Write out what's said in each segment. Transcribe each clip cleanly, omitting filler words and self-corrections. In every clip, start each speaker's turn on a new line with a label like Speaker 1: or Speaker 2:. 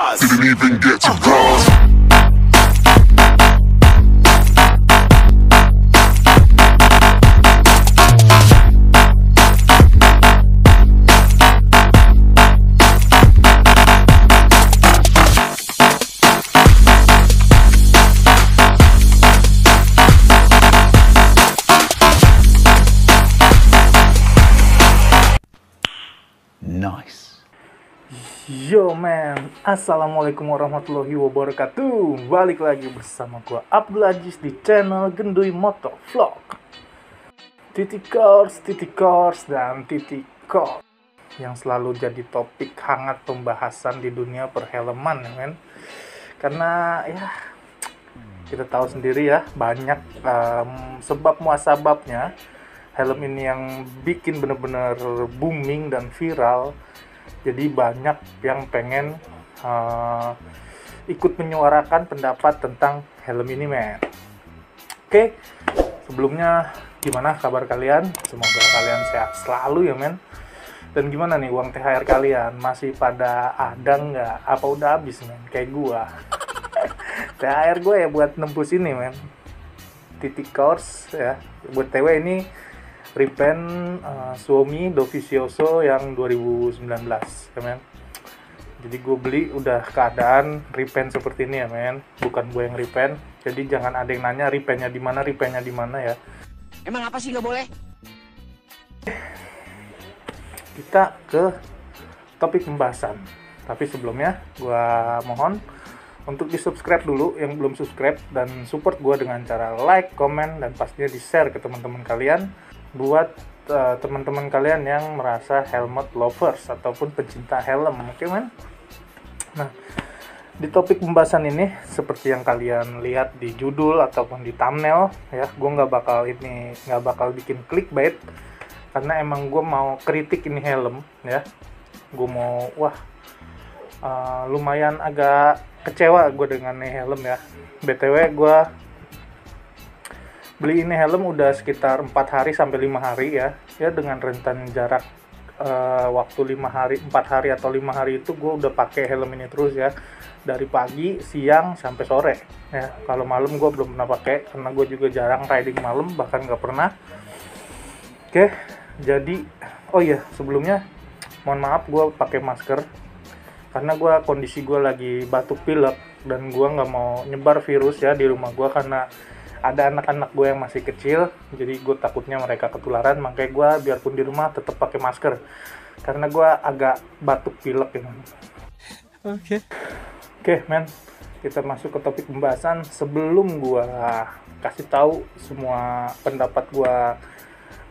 Speaker 1: bars. Didn't even get to cross.
Speaker 2: Nice.
Speaker 3: Yo man, assalamualaikum warahmatullahi wabarakatuh. Balik lagi bersama gua Abdul Aziz di channel Gendui Moto Vlog. Titik course dan titik course yang selalu jadi topik hangat pembahasan di dunia perfilman ya men. Karena ya kita tahu sendiri ya, banyak sebab muasababnya helm ini yang bikin bener-bener booming dan viral. Jadi banyak yang pengen ikut menyuarakan pendapat tentang helm ini men. Oke, sebelumnya gimana kabar kalian? Semoga kalian sehat selalu ya men. Dan gimana nih uang THR kalian? Masih pada ada nggak? Apa udah habis men? Kayak gua. THR gue ya buat nembus ini men. Titik course ya. Buat TW ini repaint Suomi Dovizioso yang 2019 ya men. Jadi gue beli udah keadaan repaint seperti ini ya men, bukan gue yang repaint. Jadi jangan ada yang nanya repaintnya di mana ya.
Speaker 4: Emang apa sih nggak boleh?
Speaker 3: Kita ke topik pembahasan. Tapi sebelumnya gue mohon untuk di subscribe dulu yang belum subscribe, dan support gue dengan cara like, comment, dan pastinya di share ke teman-teman kalian. Buat teman-teman kalian yang merasa helmet lovers ataupun pencinta helm, oke men? Nah, di topik pembahasan ini seperti yang kalian lihat di judul ataupun di thumbnail ya, gue nggak bakal bikin clickbait karena emang gue mau kritik ini helm ya. Gue mau lumayan agak kecewa gue dengan ini helm ya. BTW gue beli ini helm udah sekitar 4 hari sampai 5 hari ya dengan rentan jarak waktu 4 hari atau 5 hari itu gue udah pakai helm ini terus ya, dari pagi, siang, sampai sore ya. Kalau malam gue belum pernah pakai karena gue juga jarang riding malam, bahkan nggak pernah. Oke, jadi oh iya sebelumnya mohon maaf gue pakai masker karena kondisi gue lagi batuk pilek dan gue nggak mau nyebar virus ya di rumah gue karena ada anak-anak gue yang masih kecil, jadi gue takutnya mereka ketularan. Makanya gue biarpun di rumah tetap pakai masker karena gue agak batuk pilek ya. Oke men, kita masuk ke topik pembahasan. Sebelum gue kasih tahu semua pendapat gue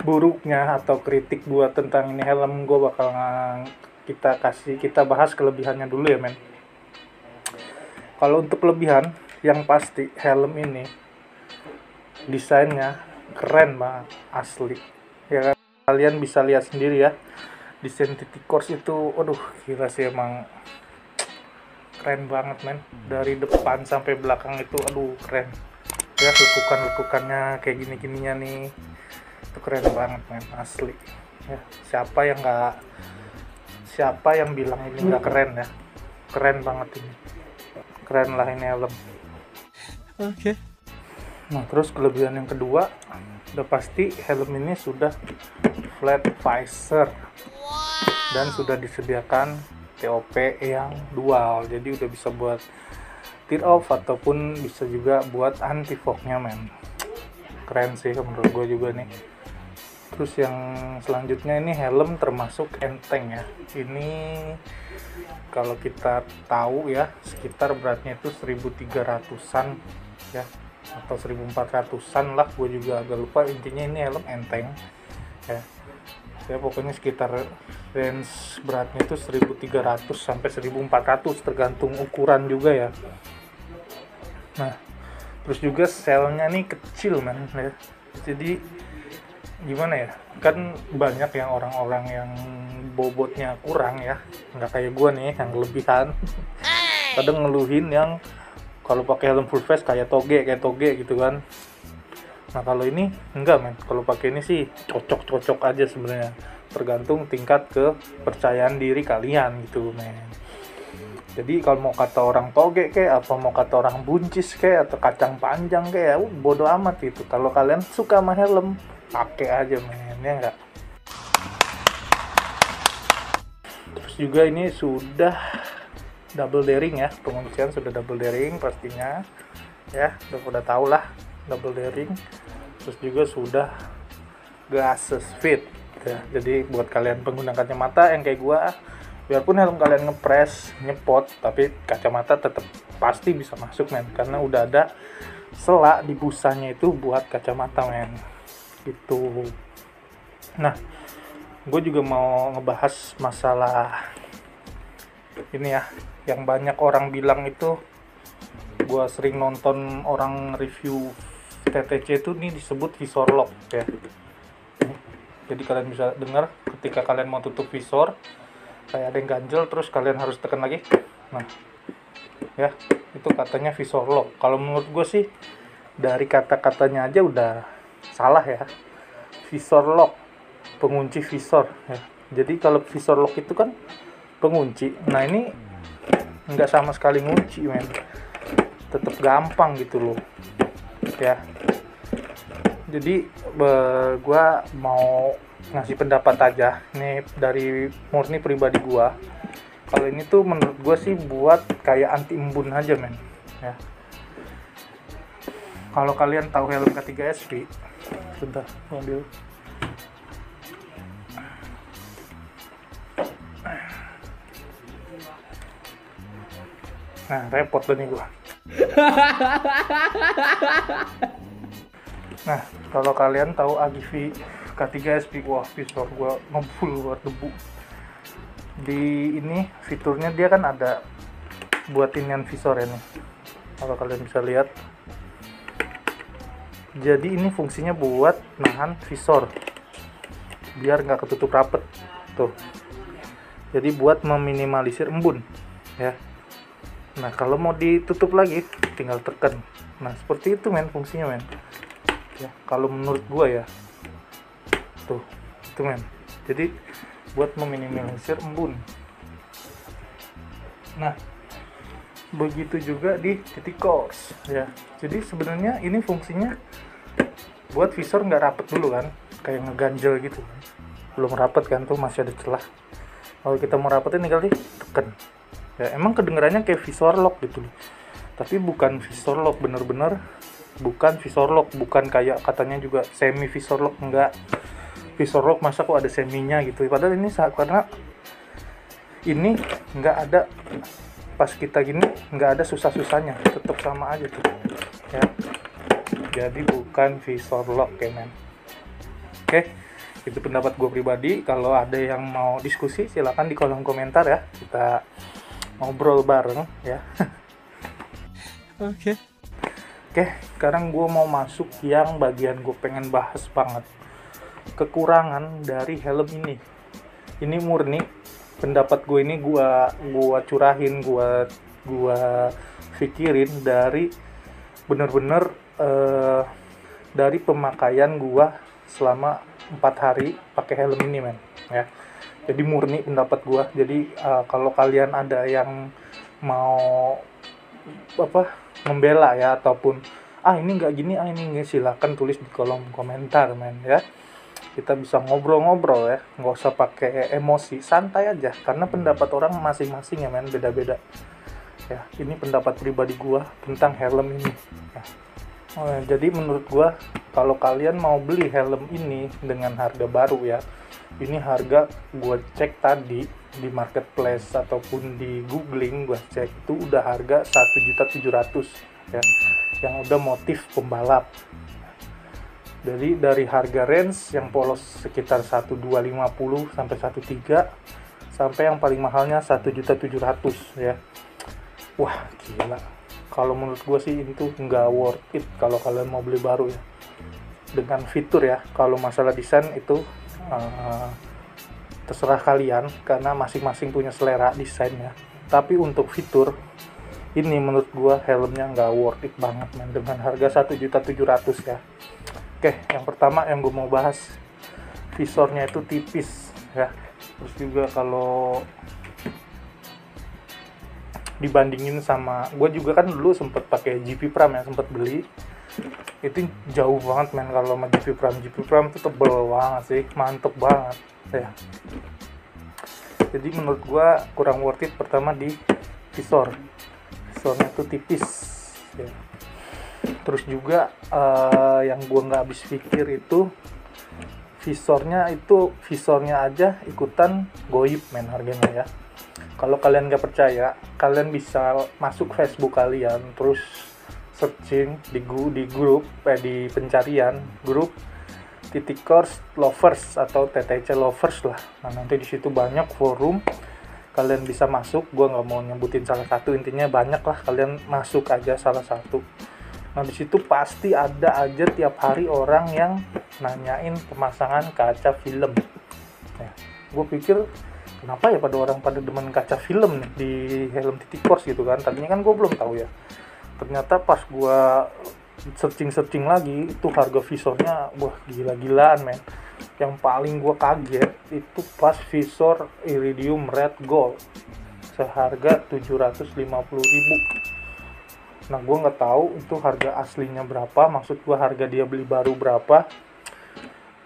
Speaker 3: buruknya atau kritik gue tentang ini helm, gue bakal kita bahas kelebihannya dulu ya men. Kalau untuk kelebihan, yang pasti helm ini desainnya keren banget asli ya kan? Kalian bisa lihat sendiri ya, desain titik course itu aduh gila sih, emang keren banget men. Dari depan sampai belakang itu aduh keren ya, lekukannya kayak gininya nih, itu keren banget men asli ya. Siapa yang bilang ini nggak keren ya? Keren banget ini, keren lah ini helm. Nah, terus kelebihan yang kedua, udah pasti helm ini sudah flat visor dan sudah disediakan TOP yang dual. Jadi udah bisa buat tear off ataupun bisa juga buat anti fognya men. Keren sih menurut gue juga nih. Terus yang selanjutnya, ini helm termasuk enteng ya. Ini kalau kita tahu ya, sekitar beratnya itu 1300-an ya, atau 1400-an lah, gue juga agak lupa. Intinya ini helm enteng ya pokoknya sekitar range beratnya itu 1300 sampai 1400 tergantung ukuran juga ya. Nah, terus juga selnya nih kecil man ya. Jadi gimana ya, kan banyak yang orang-orang yang bobotnya kurang ya, nggak kayak gue nih yang kelebihan. Kadang ngeluhin yang kalau pakai helm full face kayak toge gitu kan. Nah kalau ini enggak men, kalau pakai ini sih cocok aja sebenarnya, tergantung tingkat kepercayaan diri kalian gitu men. Jadi kalau mau kata orang toge kayak apa, mau kata orang buncis kayak atau kacang panjang kayak bodo amat itu. Kalau kalian suka sama helm, pakai aja men, ya enggak. Terus juga ini sudah double daring ya, penguncian sudah double daring pastinya ya, udah tahu lah double daring. Terus juga sudah glasses fit ya. Jadi buat kalian pengguna kacamata yang kayak gua, biarpun helm kalian ngepres, nyepot, tapi kacamata tetap pasti bisa masuk men, karena udah ada sela di busanya itu buat kacamata men, gitu. Nah, gue juga mau ngebahas masalah ini ya, yang banyak orang bilang itu, gue sering nonton orang review TTC itu nih disebut visor lock ya. Jadi kalian bisa dengar ketika kalian mau tutup visor, kayak ada yang ganjel terus kalian harus tekan lagi. Nah ya, itu katanya visor lock. Kalau menurut gue sih dari kata-katanya aja udah salah ya. Visor lock, pengunci visor ya. Jadi kalau visor lock itu kan pengunci, nah ini nggak sama sekali ngunci men, tetap gampang gitu loh ya. Jadi gue mau ngasih pendapat aja nih dari murni pribadi gue. Kalau ini tuh menurut gue sih buat kayak anti embun aja men ya. Kalau kalian tahu helm K3SP, sudah mobil nah repot loh nih gue. Nah, kalau kalian tahu Agivi K3SP, wah visor gua ngebul buat debu. Di ini fiturnya dia kan ada buat inian visor ya nih. Kalau kalian bisa lihat. Jadi ini fungsinya buat nahan visor biar nggak ketutup rapet tuh. Jadi buat meminimalisir embun ya. Nah, kalau mau ditutup lagi tinggal tekan. Nah, seperti itu men fungsinya men. Ya, kalau menurut gua ya tuh itu men, jadi buat meminimalisir embun. Nah, begitu juga di titik course ya. Jadi sebenarnya ini fungsinya buat visor nggak rapet dulu kan, kayak ngeganjel gitu, belum rapet kan tuh, masih ada celah. Kalau kita mau rapetin tinggal ditekan ya. Emang kedengarannya kayak visor lock gitu loh, tapi bukan visor lock, bener-bener bukan visor lock, bukan kayak katanya juga semi visor lock, enggak. Visor lock masa kok ada seminya gitu, padahal ini karena ini nggak ada, pas kita gini nggak ada susah-susahnya, tetap sama aja tuh ya. Jadi bukan visor lock ya men. Oke, itu pendapat gue pribadi. Kalau ada yang mau diskusi silakan di kolom komentar ya, kita ngobrol bareng ya. Oke, sekarang gue mau masuk yang bagian gue pengen bahas banget, kekurangan dari helm ini. Ini murni pendapat gue, ini gue curahin, gue pikirin dari bener-bener dari pemakaian gue selama 4 hari pakai helm ini men ya. Jadi murni pendapat gue. Jadi kalau kalian ada yang mau membela ya, ataupun ini nggak gini, ini nggak, silakan tulis di kolom komentar men ya. Kita bisa ngobrol-ngobrol ya, nggak usah pakai emosi, santai aja, karena pendapat orang masing-masing ya men, beda-beda ya. Ini pendapat pribadi gua tentang helm ini ya. Jadi menurut gua, kalau kalian mau beli helm ini dengan harga baru ya, ini harga gua cek tadi di marketplace ataupun di googling, gua cek itu udah harga 1.700.000 ya, yang udah motif pembalap. Jadi dari harga range yang polos sekitar 1.250 sampai 1.3, sampai yang paling mahalnya 1.700.000 ya. Wah gila, kalau menurut gue sih itu nggak worth it kalau kalian mau beli baru ya. Dengan fitur ya, kalau masalah desain itu terserah kalian, karena masing-masing punya selera desainnya. Tapi untuk fitur ini menurut gua helmnya nggak worth it banget men, dengan harga 1.700.000 ya. Oke, yang pertama yang gue mau bahas, visornya itu tipis ya. Terus juga kalau dibandingin sama gue juga kan dulu sempet pakai GP Prime ya, sempet beli itu jauh banget men kalau sama GP Prime itu tebel banget sih, mantep banget ya. Jadi menurut gue kurang worth it pertama di visornya tuh tipis ya. Terus juga yang gue nggak habis pikir itu visornya aja ikutan goib men harganya ya. Kalau kalian nggak percaya, kalian bisa masuk Facebook kalian, terus searching di grup, di pencarian grup /course lovers atau TTC lovers lah. Nah nanti di situ banyak forum, kalian bisa masuk. Gue nggak mau nyebutin salah satu, intinya banyak lah, kalian masuk aja salah satu. Nah di situ pasti ada aja tiap hari orang yang nanyain pemasangan kaca film. Ya, gue pikir kenapa ya pada demen kaca film nih di helm /course gitu kan. Tadinya kan gue belum tahu ya. Ternyata pas gue searching lagi itu harga visornya wah gila-gilaan men. Yang paling gue kaget itu pas visor Iridium Red Gold seharga 750.000. Nah gue nggak tahu itu harga aslinya berapa, maksud gue harga dia beli baru berapa.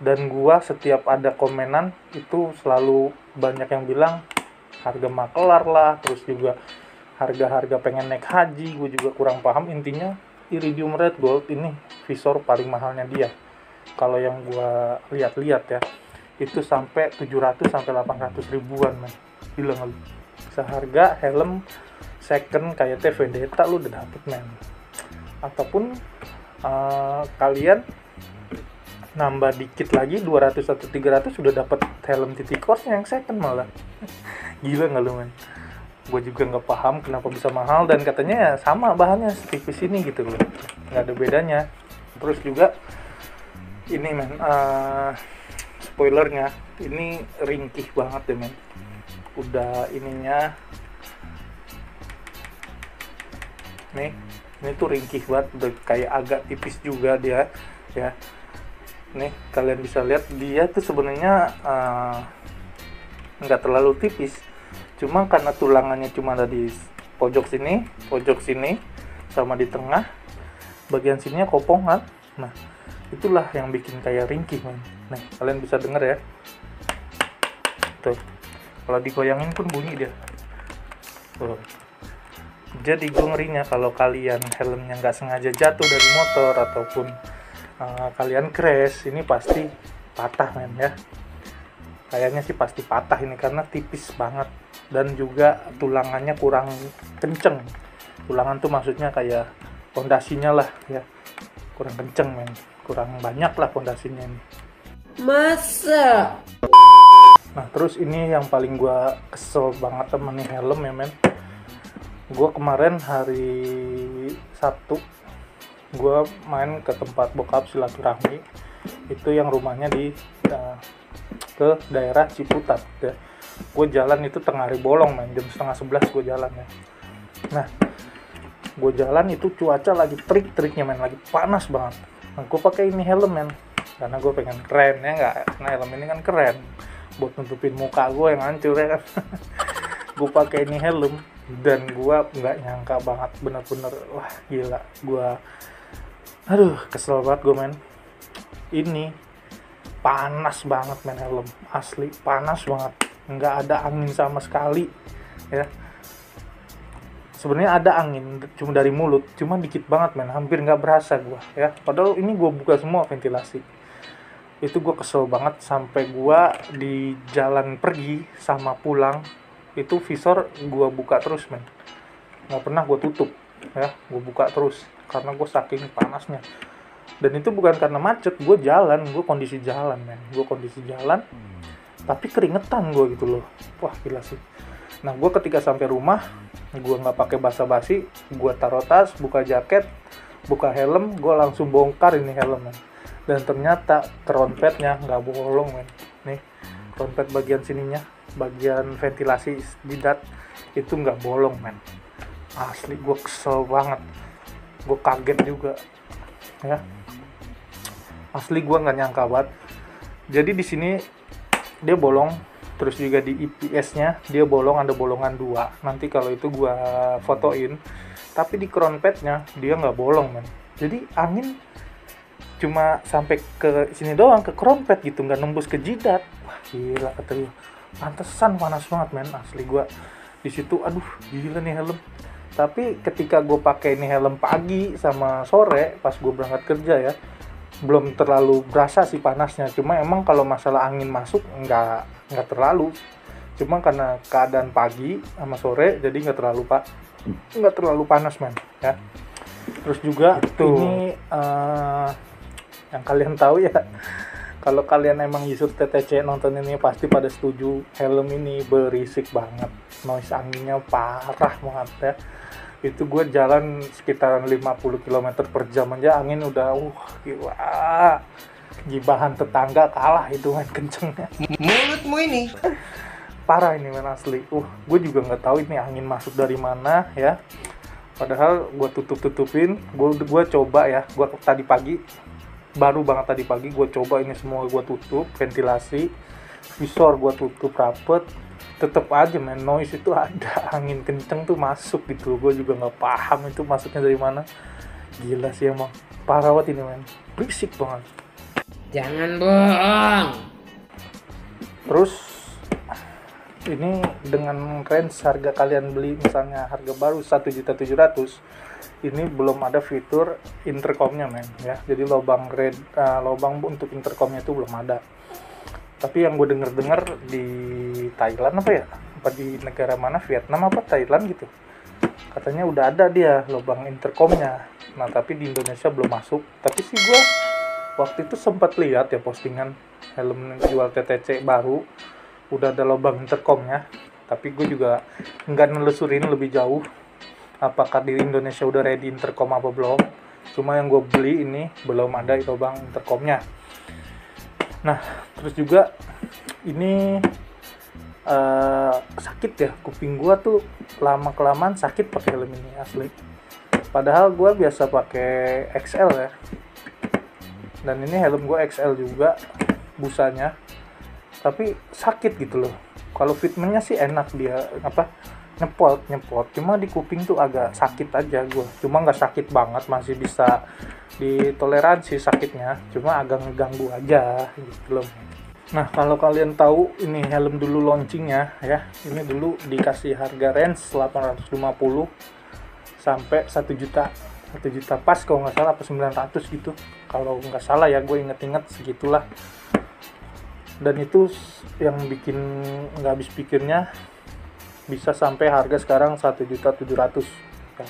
Speaker 3: Dan gue setiap ada komenan itu selalu banyak yang bilang harga makelar lah, terus juga harga pengen naik haji. Gue juga kurang paham, intinya Iridium Red Gold ini visor paling mahalnya dia. Kalau yang gue lihat-lihat ya, itu sampai 700 sampai 800 ribuan men. Gila nggak lu? Seharga helm second kayak Vendetta lu udah dapet men. Ataupun kalian nambah dikit lagi 200 atau 300 sudah dapat helm /course yang second malah. Gila nggak lu men? Gue juga nggak paham kenapa bisa mahal, dan katanya ya sama bahannya setipis ini gitu loh, nggak ada bedanya. Terus juga ini men, spoilernya ini ringkih banget ya men. Udah ininya nih, ini tuh ringkih banget, udah kayak agak tipis juga dia ya. Nih kalian bisa lihat dia tuh sebenarnya nggak terlalu tipis, cuma karena tulangannya cuma ada di pojok sini sama di tengah, bagian sininya kopongan. Nah itulah yang bikin kayak ringkih men. Nih kalian bisa denger ya, tuh kalau digoyangin pun bunyi dia tuh. Jadi gue ngerinya kalau kalian helmnya nggak sengaja jatuh dari motor ataupun kalian crash, ini pasti patah men ya. Kayaknya sih pasti patah ini karena tipis banget, dan juga tulangannya kurang kenceng. Tulangan tuh maksudnya kayak pondasinya lah ya, kurang kenceng men, kurang banyak lah pondasinya ini.
Speaker 4: Masa?
Speaker 3: Nah terus ini yang paling gue kesel banget temen nih helm ya men. Gue kemarin hari Sabtu gue main ke tempat bokap silaturahmi, itu yang rumahnya di ke daerah Ciputat ya. Gue jalan itu tengah hari bolong men, jam 10:30 gue jalan ya. Nah gue jalan itu cuaca lagi terik-teriknya men, lagi panas banget. Nah gue pakai ini helm men, karena gue pengen keren ya nggak, karena helm ini kan keren buat nutupin muka gue yang hancur ya kan. Gue pakai ini helm dan gue nggak nyangka banget, bener-bener wah gila, gue aduh kesel banget gue men. Ini panas banget men helm, asli panas banget, nggak ada angin sama sekali ya. Sebenarnya ada angin cuma dari mulut, cuma dikit banget men, hampir nggak berasa gue ya. Padahal ini gue buka semua ventilasi. Itu gue kesel banget, sampai gue di jalan pergi sama pulang itu visor gue buka terus men, nggak pernah gue tutup ya, gue buka terus karena gue saking panasnya. Dan itu bukan karena macet, gue kondisi jalan men, tapi keringetan gue gitu loh, wah gila sih. Nah gue ketika sampai rumah, gue nggak pakai basa-basi, gue taruh tas, buka jaket, buka helm, gue langsung bongkar ini helm men. Dan ternyata krownpadnya nggak bolong men, nih krownpad bagian sininya, bagian ventilasi jidat itu nggak bolong men. Asli gue kesel banget, gue kaget juga ya, asli gue nggak nyangka banget. Jadi di sini dia bolong, Terus juga di EPS-nya dia bolong, ada bolongan 2. Nanti kalau itu gua fotoin. Tapi di crown pad-nya dia nggak bolong, men. Jadi angin cuma sampai ke sini doang, ke crown pad gitu, nggak nembus ke jidat. Wah, gila kata gua. Pantesan panas banget, men. Asli gua di situ, aduh, gila nih helm. Tapi ketika gue pakai ini helm pagi sama sore pas gue berangkat kerja ya, belum terlalu berasa sih panasnya. Cuma emang kalau masalah angin masuk nggak terlalu. Cuma karena keadaan pagi sama sore jadi nggak terlalu panas, men, ya. Terus juga ini yang kalian tahu ya, kalau kalian emang user TTC nonton ini pasti pada setuju, helm ini berisik banget, noise anginnya parah banget ya. Itu gue jalan sekitaran 50 km per jam aja angin udah gila, gibahan tetangga kalah itu, men, kencengnya.
Speaker 4: Mulutmu ini
Speaker 3: Parah ini, men, asli. Gue juga nggak tahu ini angin masuk dari mana ya. Padahal gue tutupin, gue coba ya, gue tadi pagi baru banget tadi pagi gue coba ini semua, gue tutup ventilasi, visor gue tutup rapet, tetep aja, men, noise itu ada, angin kenceng tuh masuk gitu. Gue juga nggak paham itu masuknya dari mana. Gila sih emang, parah banget ini, men, berisik banget.
Speaker 4: jangan bohong.
Speaker 3: Terus ini dengan range harga kalian beli misalnya harga baru 1.700.000, ini belum ada fitur intercomnya, men, ya. Jadi lubang untuk intercomnya itu belum ada. Tapi yang gue denger di Thailand apa di negara mana, Vietnam apa Thailand gitu, katanya udah ada dia lubang intercomnya. Nah tapi di Indonesia belum masuk. Tapi sih gue waktu itu sempat lihat ya postingan helm jual TTC baru udah ada lubang intercomnya. Tapi gue juga nggak nelusurin lebih jauh apakah di Indonesia udah ready intercom apa belum. Cuma yang gue beli ini belum ada lubang intercomnya. Nah, terus juga ini sakit ya, kuping gua tuh lama-kelamaan sakit pakai helm ini, asli. Padahal gua biasa pakai XL ya. Dan ini helm gua XL juga busanya. Tapi sakit gitu loh. Kalau fitmentnya sih enak, dia nyepot. Cuma di kuping tuh agak sakit aja gua. Cuma nggak sakit banget, masih bisa ditoleransi sakitnya, cuma agak ngeganggu aja gitu loh. Nah kalau kalian tahu ini helm dulu launchingnya ya, ini dulu dikasih harga range 850 sampai 1 juta pas kalau nggak salah, apa 900 gitu kalau nggak salah ya, gue inget segitulah. Dan itu yang bikin nggak habis pikirnya bisa sampai harga sekarang 1.700.000 ya.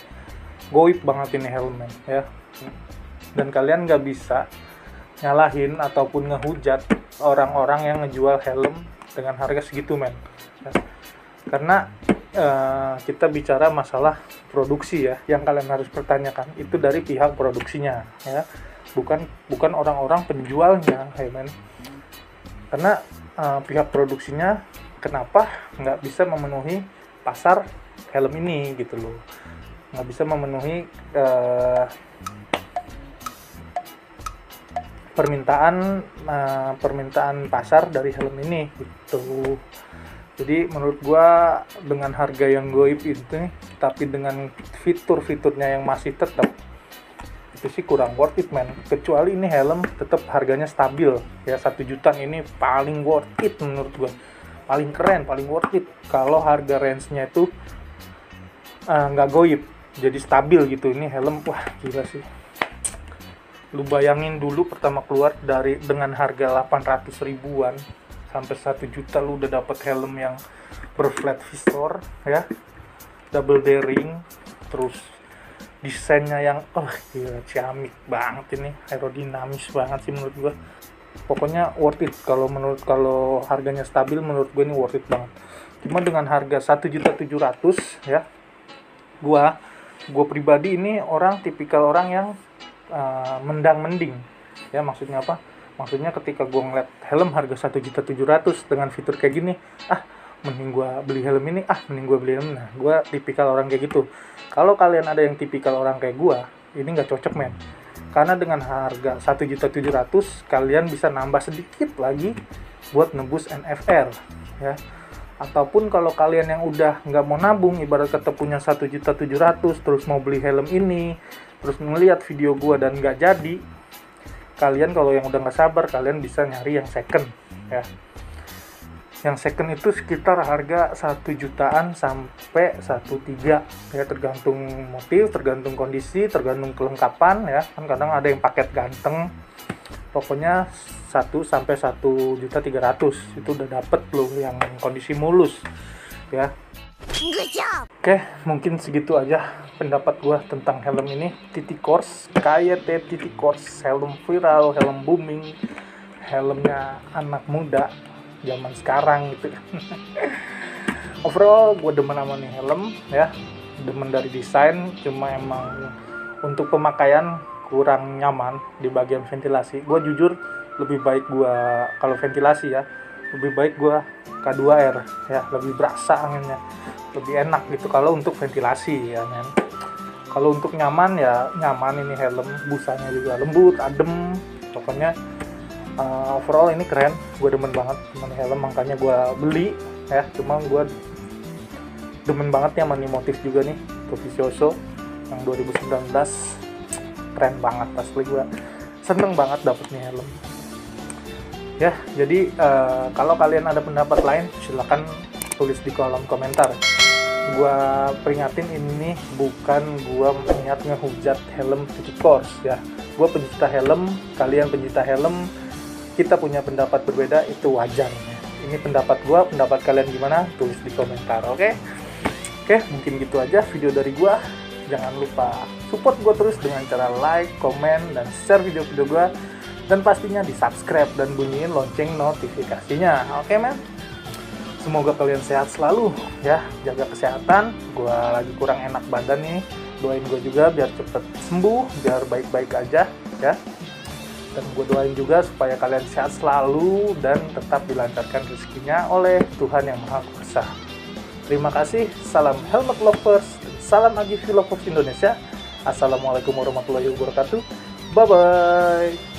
Speaker 3: Goib banget ini helm, ya. Dan kalian nggak bisa nyalahin ataupun ngehujat orang-orang yang ngejual helm dengan harga segitu, men, ya. Karena kita bicara masalah produksi ya, yang kalian harus pertanyakan itu dari pihak produksinya ya, bukan orang-orang penjualnya, hey, men. Karena pihak produksinya kenapa nggak bisa memenuhi pasar helm ini gitu loh, nggak bisa memenuhi permintaan pasar dari helm ini gitu. Jadi menurut gua dengan harga yang goib itu, tapi dengan fitur-fiturnya yang masih tetap, itu sih kurang worth it, man. Kecuali ini helm tetap harganya stabil ya, 1 juta ini paling worth it menurut gua, paling keren, paling worth it. Kalau harga range-nya itu nggak goib, jadi stabil gitu, ini helm wah gila sih. Lu bayangin dulu pertama keluar dengan harga 800 ribuan sampai 1 juta lu udah dapet helm yang berflat visor ya, double daring, terus desainnya yang gila, ciamik banget ini, aerodinamis banget sih menurut gua. Pokoknya worth it kalau harganya stabil, menurut gua ini worth it banget. Cuma dengan harga 1.700.000 ya, gua pribadi ini tipikal orang yang mending ya. Maksudnya apa? Maksudnya ketika gue ngeliat helm harga 1.700.000 dengan fitur kayak gini, mending gue beli helm ini, Nah, gue tipikal orang kayak gitu. Kalau kalian ada yang tipikal orang kayak gue, ini nggak cocok, men. Karena dengan harga 1.700.000 kalian bisa nambah sedikit lagi buat nebus NFR ya. Ataupun kalau kalian yang udah nggak mau nabung, ibarat kata punya 1.700.000 terus mau beli helm ini, terus ngelihat video gua dan nggak jadi, kalian kalau yang udah nggak sabar, kalian bisa nyari yang second ya. Yang second itu sekitar harga 1 jutaan sampai 1,3 ya, tergantung motif, tergantung kondisi, tergantung kelengkapan ya. Kan kadang ada yang paket ganteng, pokoknya 1 sampai 1.300.000 itu udah dapet loh yang kondisi mulus ya. Oke, mungkin segitu aja pendapat gua tentang helm ini. TT Course, KYT TT Course, helm viral, helm booming, helmnya anak muda zaman sekarang gitu. Overall gue demen sama nih helm ya, demen dari desain, cuma emang untuk pemakaian kurang nyaman di bagian ventilasi. Gue jujur lebih baik gue kalau ventilasi ya, lebih baik gue K2R ya, lebih berasa anginnya, lebih enak gitu kalau untuk ventilasi ya men. Kalau untuk nyaman ya nyaman, ini helm busanya juga lembut, adem, pokoknya overall ini keren. Gue demen banget sama helm, makanya gue beli ya. Cuma gue demen banget ya sama nih motif juga nih, Tofishoso yang 2019, keren banget asli. Gue seneng banget dapet nih helm ya. Jadi kalau kalian ada pendapat lain silahkan tulis di kolom komentar. Gue peringatin, ini bukan gue niat ngehujat helm TT Course ya. Gue pencinta helm, kalian pencinta helm, kita punya pendapat berbeda, itu wajar ya. Ini pendapat gue, pendapat kalian gimana? Tulis di komentar, oke? Oke, mungkin gitu aja video dari gue. Jangan lupa support gue terus dengan cara like, komen, dan share video-video gue. Dan pastinya di subscribe dan bunyiin lonceng notifikasinya, oke men? Semoga kalian sehat selalu ya, jaga kesehatan. Gue lagi kurang enak badan nih, doain gue juga biar cepet sembuh, biar baik-baik aja ya. Dan gue doain juga supaya kalian sehat selalu dan tetap dilancarkan rezekinya oleh Tuhan Yang Maha Kuasa. Terima kasih, salam helmet lovers, salam AGV lovers Indonesia. Assalamualaikum warahmatullahi wabarakatuh. Bye bye.